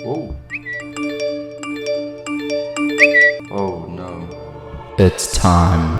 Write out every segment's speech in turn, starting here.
Whoa. Oh no. It's time.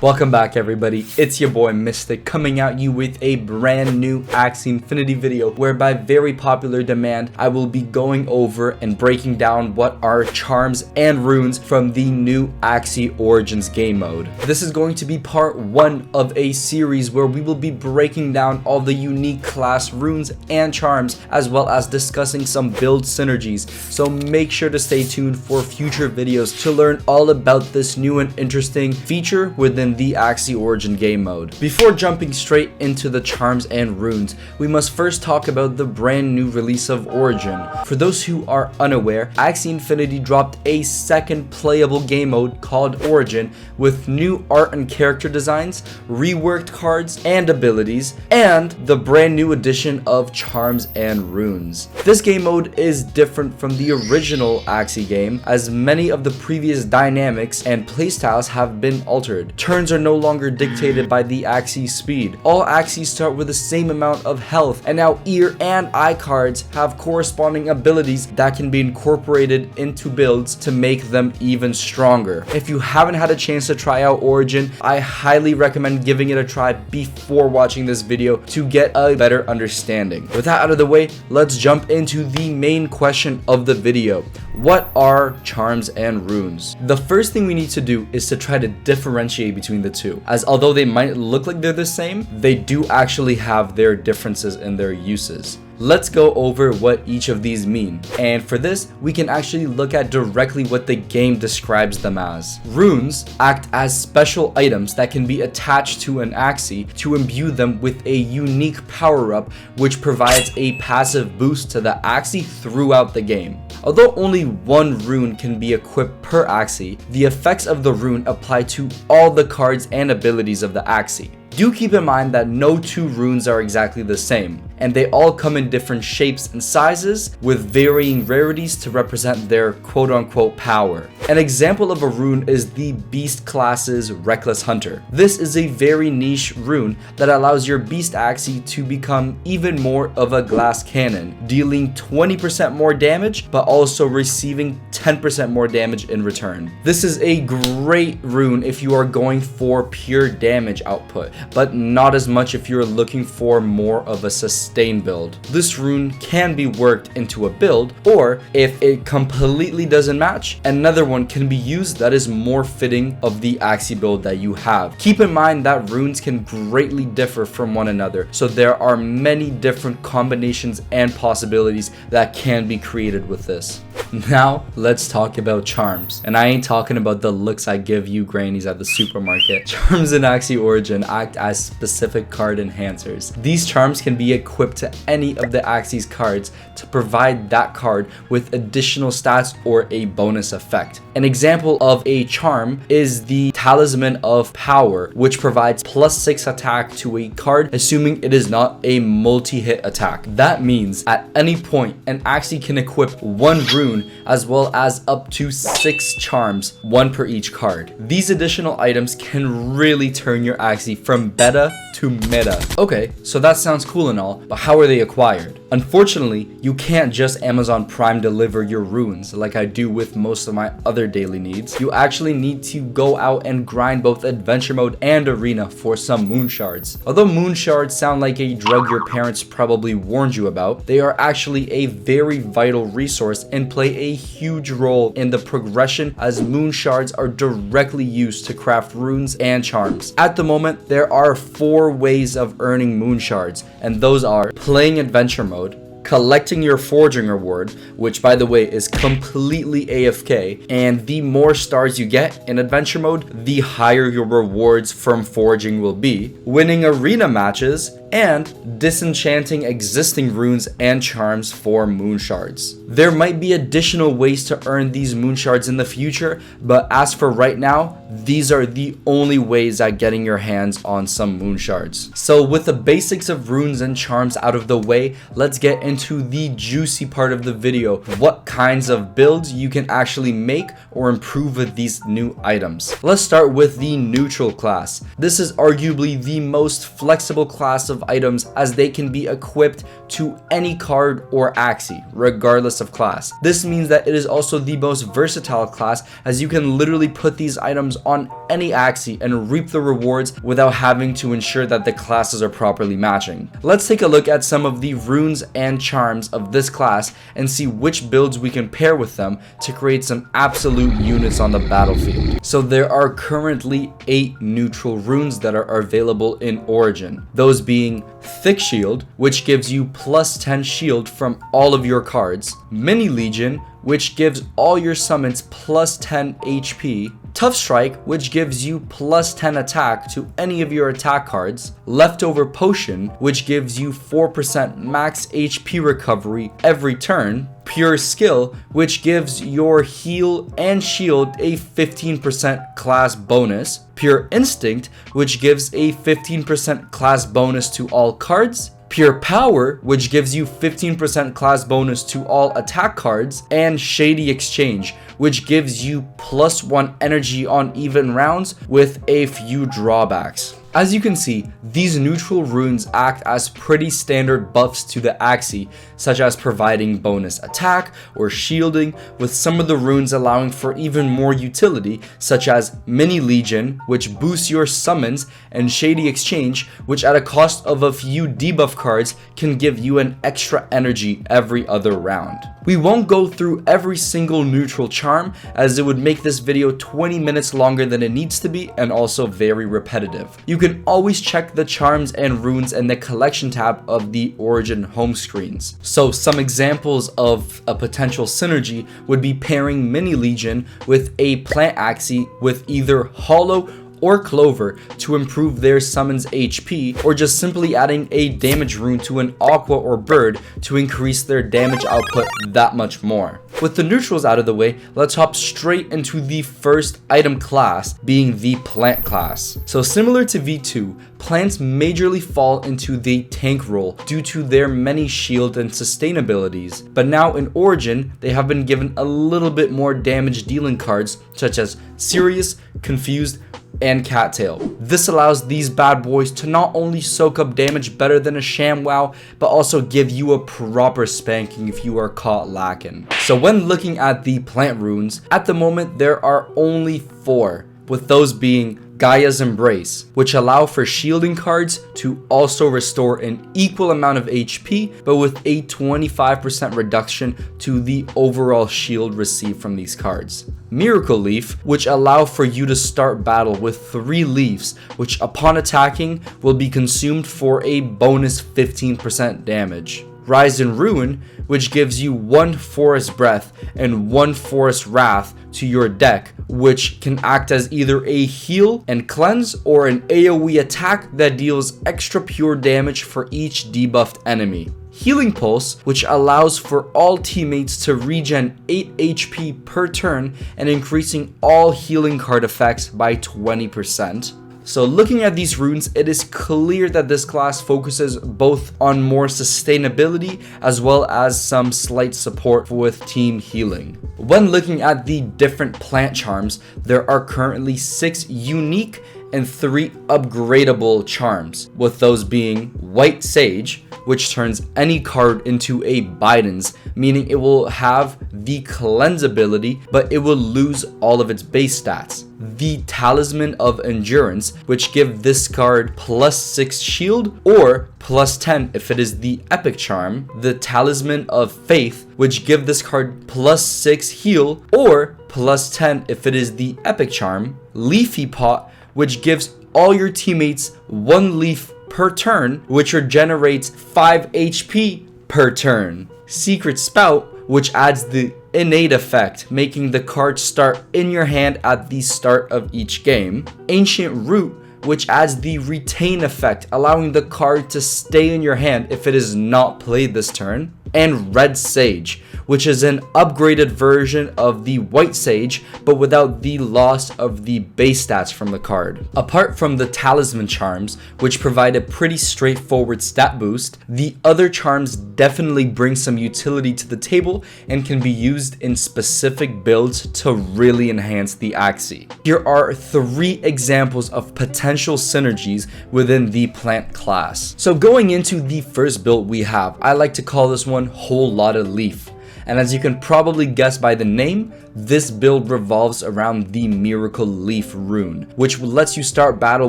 Welcome back everybody, it's your boy Mystic coming at you with a brand new Axie Infinity video where by very popular demand I will be going over and breaking down what are charms and runes from the new Axie Origins game mode. This is going to be part 1 of a series where we will be breaking down all the unique class runes and charms as well as discussing some build synergies, so make sure to stay tuned for future videos to learn all about this new and interesting feature within the Axie Origin game mode. Before jumping straight into the charms and runes, we must first talk about the brand new release of Origin. For those who are unaware, Axie Infinity dropped a second playable game mode called Origin with new art and character designs, reworked cards and abilities, and the brand new addition of charms and runes. This game mode is different from the original Axie game as many of the previous dynamics and playstyles have been altered. Turns are no longer dictated by the Axie speed. All Axies start with the same amount of health, and now ear and eye cards have corresponding abilities that can be incorporated into builds to make them even stronger. If you haven't had a chance to try out Origin, I highly recommend giving it a try before watching this video to get a better understanding. With that out of the way, let's jump into the main question of the video. What are charms and runes? The first thing we need to do is to try to differentiate between the two, as although they might look like they're the same, they do actually have their differences in their uses. Let's go over what each of these mean, and for this we can actually look at directly what the game describes them as. Runes act as special items that can be attached to an Axie to imbue them with a unique power-up which provides a passive boost to the Axie throughout the game. Although only one rune can be equipped per Axie, the effects of the rune apply to all the cards and abilities of the Axie. Do keep in mind that no two runes are exactly the same, and they all come in different shapes and sizes with varying rarities to represent their quote-unquote power. An example of a rune is the Beast class's Reckless Hunter. This is a very niche rune that allows your Beast Axie to become even more of a glass cannon, dealing 20% more damage but also receiving 10% more damage in return. This is a great rune if you are going for pure damage output, but not as much if you're looking for more of a sustain build. This rune can be worked into a build, or if it completely doesn't match, another one can be used that is more fitting of the Axie build that you have. Keep in mind that runes can greatly differ from one another, so there are many different combinations and possibilities that can be created with this. Now let's talk about charms, and I ain't talking about the looks I give you grannies at the supermarket. Charms in Axie Origin act as specific card enhancers. These charms can be equipped to any of the Axie's cards to provide that card with additional stats or a bonus effect. An example of a charm is the Talisman of Power, which provides +6 attack to a card assuming it is not a multi-hit attack. That means at any point an Axie can equip one rune as well as up to 6 charms, one per each card. These additional items can really turn your Axie from beta to meta. Okay, so that sounds cool and all, but how are they acquired? Unfortunately, you can't just Amazon Prime deliver your runes like I do with most of my other daily needs. You actually need to go out and grind both adventure mode and arena for some moonshards. Although moonshards sound like a drug your parents probably warned you about, they are actually a very vital resource and play a huge role in the progression as moonshards are directly used to craft runes and charms. At the moment, there are 4 ways of earning moonshards, and those are playing adventure mode, collecting your forging reward, which by the way is completely AFK, and the more stars you get in adventure mode, the higher your rewards from forging will be, winning arena matches, and disenchanting existing runes and charms for moonshards. There might be additional ways to earn these moonshards in the future, but as for right now, these are the only ways at getting your hands on some moonshards. So with the basics of runes and charms out of the way, let's get into the juicy part of the video. What kinds of builds you can actually make or improve with these new items. Let's start with the neutral class. This is arguably the most flexible class of items, as they can be equipped to any card or Axie, regardless of class. This means that it is also the most versatile class, as you can literally put these items on any Axie and reap the rewards without having to ensure that the classes are properly matching. Let's take a look at some of the runes and charms of this class and see which builds we can pair with them to create some absolute units on the battlefield. So there are currently 8 neutral runes that are available in Origin, those being Thick Shield, which gives you plus 10 shield from all of your cards, Mini Legion, which gives all your summons plus 10 HP, Tough Strike, which gives you plus 10 attack to any of your attack cards, Leftover Potion, which gives you 4% max HP recovery every turn, Pure Skill, which gives your heal and shield a 15% class bonus, Pure Instinct, which gives a 15% class bonus to all cards, Pure Power, which gives you 15% class bonus to all attack cards, and Shady Exchange, which gives you plus 1 energy on even rounds with a few drawbacks. As you can see, these neutral runes act as pretty standard buffs to the Axie, such as providing bonus attack or shielding, with some of the runes allowing for even more utility, such as Mini Legion, which boosts your summons, and Shady Exchange, which at a cost of a few debuff cards can give you an extra energy every other round. We won't go through every single neutral charm, as it would make this video 20 minutes longer than it needs to be and also very repetitive. You can always check the charms and runes in the collection tab of the Origin home screens. So some examples of a potential synergy would be pairing Mini Legion with a plant Axie with either Hollow or Clover to improve their summons HP, or just simply adding a damage rune to an Aqua or Bird to increase their damage output that much more. With the neutrals out of the way, let's hop straight into the first item class, being the plant class. So similar to V2, plants majorly fall into the tank role due to their many shield and sustain abilities, but now in Origin, they have been given a little bit more damage dealing cards such as Serious, Confused, and Cattail. This allows these bad boys to not only soak up damage better than a ShamWow, but also give you a proper spanking if you are caught lacking. So when looking at the plant runes, at the moment there are only 4, with those being Gaia's Embrace, which allow for shielding cards to also restore an equal amount of HP, but with a 25% reduction to the overall shield received from these cards. Miracle Leaf, which allow for you to start battle with 3 leaves, which upon attacking will be consumed for a bonus 15% damage. Rise and Ruin, which gives you 1 Forest Breath and 1 Forest Wrath to your deck, which can act as either a heal and cleanse or an AoE attack that deals extra pure damage for each debuffed enemy. Healing Pulse, which allows for all teammates to regen 8 HP per turn and increasing all healing card effects by 20%. So looking at these runes, it is clear that this class focuses both on more sustainability as well as some slight support with team healing. When looking at the different plant charms, there are currently 6 unique and 3 upgradable charms, with those being White Sage, which turns any card into a Bidens, meaning it will have the cleanse ability, but it will lose all of its base stats. The Talisman of Endurance, which give this card plus 6 shield or plus 10 if it is the epic charm. The Talisman of Faith, which give this card plus 6 heal or plus 10 if it is the epic charm. Leafy Pot, which gives all your teammates 1 leaf per turn, which regenerates 5 HP per turn. Secret Spout, which adds the innate effect, making the card start in your hand at the start of each game. Ancient Root, which adds the retain effect, allowing the card to stay in your hand if it is not played this turn. And Red Sage, which is an upgraded version of the White Sage, but without the loss of the base stats from the card. Apart from the Talisman charms, which provide a pretty straightforward stat boost, the other charms definitely bring some utility to the table and can be used in specific builds to really enhance the Axie. Here are 3 examples of potential synergies within the plant class. So going into the first build we have, I like to call this one Whole Lotta Leaf. And as you can probably guess by the name, this build revolves around the Miracle Leaf rune, which lets you start battle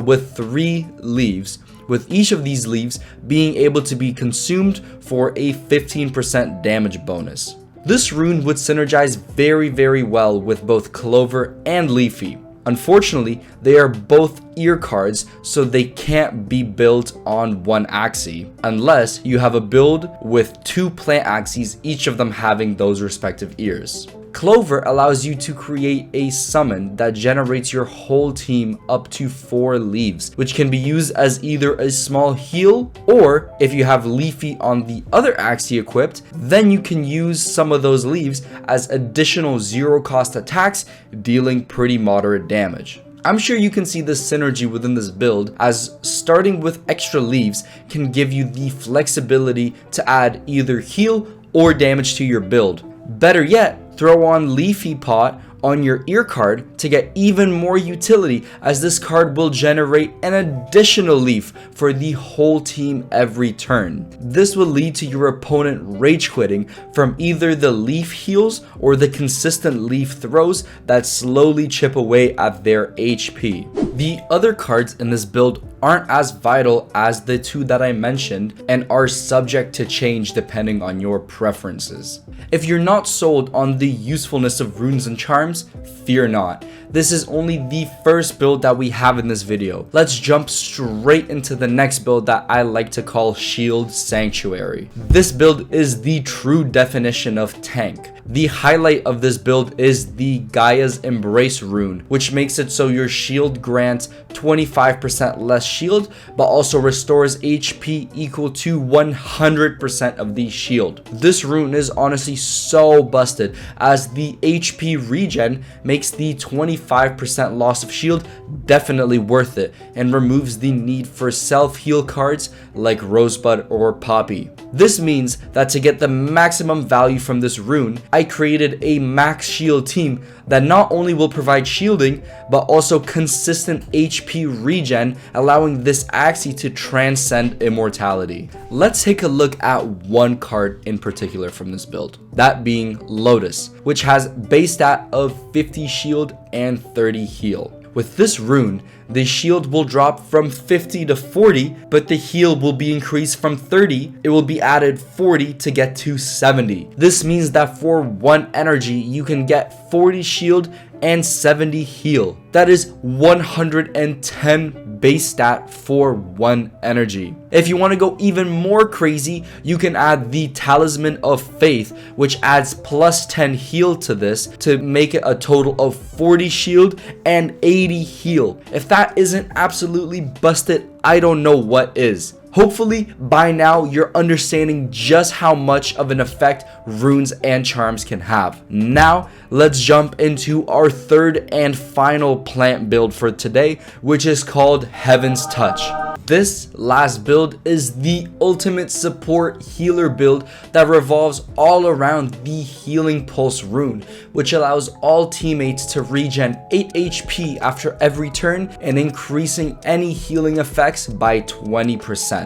with 3 leaves, with each of these leaves being able to be consumed for a 15% damage bonus. This rune would synergize very well with both Clover and Leafy. Unfortunately, they are both ear cards, so they can't be built on one Axie unless you have a build with 2 plant Axies, each of them having those respective ears. Clover allows you to create a summon that generates your whole team up to 4 leaves, which can be used as either a small heal, or if you have Leafy on the other Axie equipped, then you can use some of those leaves as additional 0 cost attacks, dealing pretty moderate damage. I'm sure you can see the synergy within this build, as starting with extra leaves can give you the flexibility to add either heal or damage to your build. Better yet, throw on Leafy Pot on your ear card to get even more utility, as this card will generate an additional leaf for the whole team every turn. This will lead to your opponent rage quitting from either the leaf heals or the consistent leaf throws that slowly chip away at their HP. The other cards in this build aren't as vital as the 2 that I mentioned and are subject to change depending on your preferences. If you're not sold on the usefulness of runes and charms, fear not. This is only the first build that we have in this video. Let's jump straight into the next build that I like to call Shield Sanctuary. This build is the true definition of tank. The highlight of this build is the Gaia's Embrace rune, which makes it so your shield grants 25% less shield, but also restores HP equal to 100% of the shield. This rune is honestly so busted, as the HP regen makes the 25% loss of shield definitely worth it and removes the need for self-heal cards like Rosebud or Poppy. This means that to get the maximum value from this rune, I created a max shield team that not only will provide shielding, but also consistent HP regen, allowing this Axie to transcend immortality. Let's take a look at one card in particular from this build, that being Lotus, which has base stat of 50 shield and 30 heal. With this rune, the shield will drop from 50 to 40, but the heal will be increased from 30. It will be added 40 to get to 70. This means that for 1 energy, you can get 40 shield and 70 heal. That is 110 base stat for 1 energy. If you want to go even more crazy, you can add the Talisman of Faith, which adds plus 10 heal to this to make it a total of 40 shield and 80 heal. If that isn't absolutely busted, I don't know what is. Hopefully by now you're understanding just how much of an effect runes and charms can have. Now let's jump into our third and final plant build for today, which is called Heaven's Touch. This last build is the ultimate support healer build that revolves all around the Healing Pulse rune, which allows all teammates to regen 8 HP after every turn and increasing any healing effects by 20%.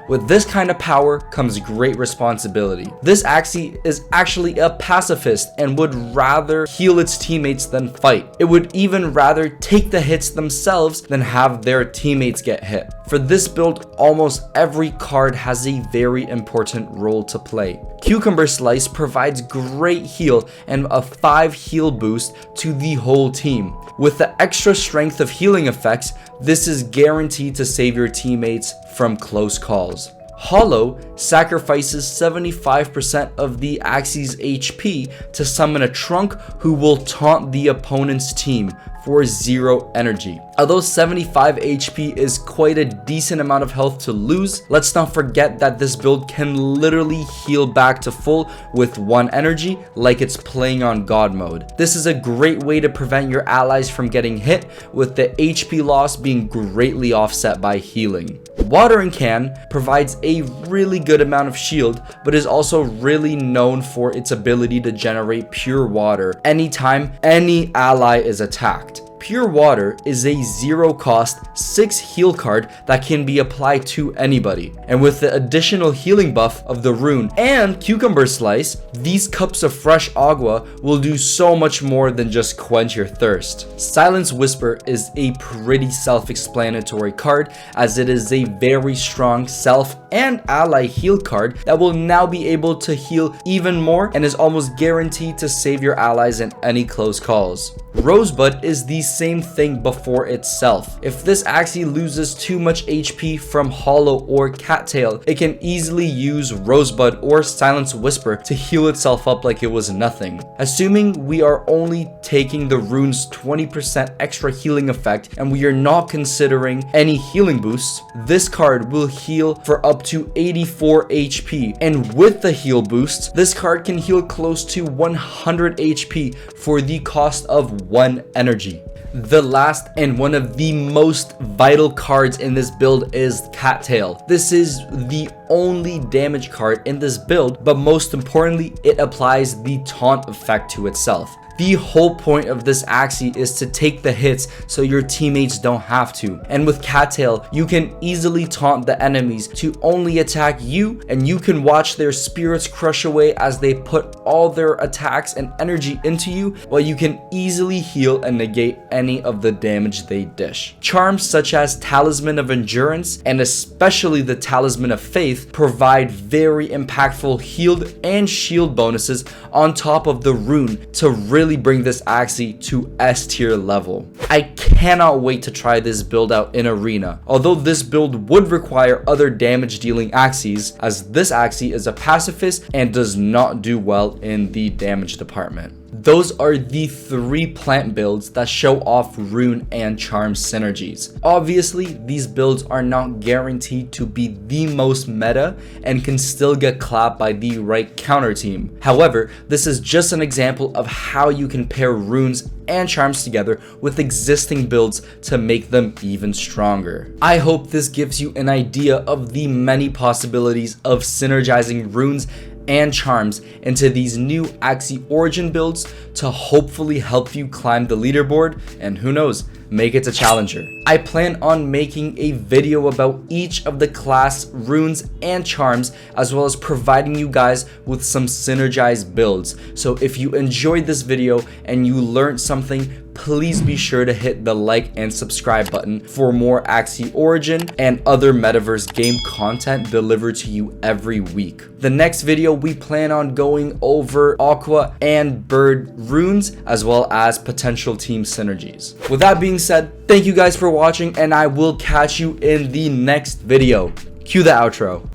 With this kind of power comes great responsibility. This Axie is actually a pacifist and would rather heal its teammates than fight. It would even rather take the hits themselves than have their teammates get hit. For this build, almost every card has a very important role to play. Cucumber Slice provides great heal and a 5 heal boost to the whole team. With the extra strength of healing effects, this is guaranteed to save your teammates from close calls. Hollow sacrifices 75% of the Axie's HP to summon a trunk who will taunt the opponent's team for 0 energy. Although 75 HP is quite a decent amount of health to lose, let's not forget that this build can literally heal back to full with 1 energy like it's playing on God mode. This is a great way to prevent your allies from getting hit, with the HP loss being greatly offset by healing. Watering Can provides a really good amount of shield, but is also really known for its ability to generate pure water anytime any ally is attacked. Pure Water is a 0 cost 6 heal card that can be applied to anybody. And with the additional healing buff of the rune and Cucumber Slice, these cups of fresh agua will do so much more than just quench your thirst. Silence Whisper is a pretty self-explanatory card, as it is a very strong self and ally heal card that will now be able to heal even more and is almost guaranteed to save your allies in any close calls. Rosebud is the same thing before itself. If this Axie loses too much HP from Hollow or Cattail, it can easily use Rosebud or Silence Whisper to heal itself up like it was nothing. Assuming we are only taking the rune's 20% extra healing effect and we are not considering any healing boosts, this card will heal for up to 84 HP, and with the heal boost, this card can heal close to 100 HP for the cost of 1 energy. The last and one of the most vital cards in this build is Cattail. This is the only damage card in this build, but most importantly, it applies the taunt effect to itself. The whole point of this Axie is to take the hits so your teammates don't have to. And with Cattail, you can easily taunt the enemies to only attack you, and you can watch their spirits crush away as they put all their attacks and energy into you, while you can easily heal and negate any of the damage they dish. Charms such as Talisman of Endurance and especially the Talisman of Faith provide very impactful healed and shield bonuses on top of the rune to really bring this Axie to S tier level. I cannot wait to try this build out in Arena, although this build would require other damage dealing Axies, as this Axie is a pacifist and does not do well in the damage department. Those are the 3 plant builds that show off rune and charm synergies. Obviously, these builds are not guaranteed to be the most meta and can still get clapped by the right counter team. However, this is just an example of how you can pair runes and charms together with existing builds to make them even stronger. I hope this gives you an idea of the many possibilities of synergizing runes and charms into these new Axie origin builds to hopefully help you climb the leaderboard and, who knows, make it to challenger. I plan on making a video about each of the class runes and charms, as well as providing you guys with some synergized builds. So if you enjoyed this video and you learned something, please be sure to hit the like and subscribe button for more Axie Origin and other Metaverse game content delivered to you every week. The next video, we plan on going over Aqua and Bird runes, as well as potential team synergies. With that being said, thank you guys for watching, and I will catch you in the next video. Cue the outro.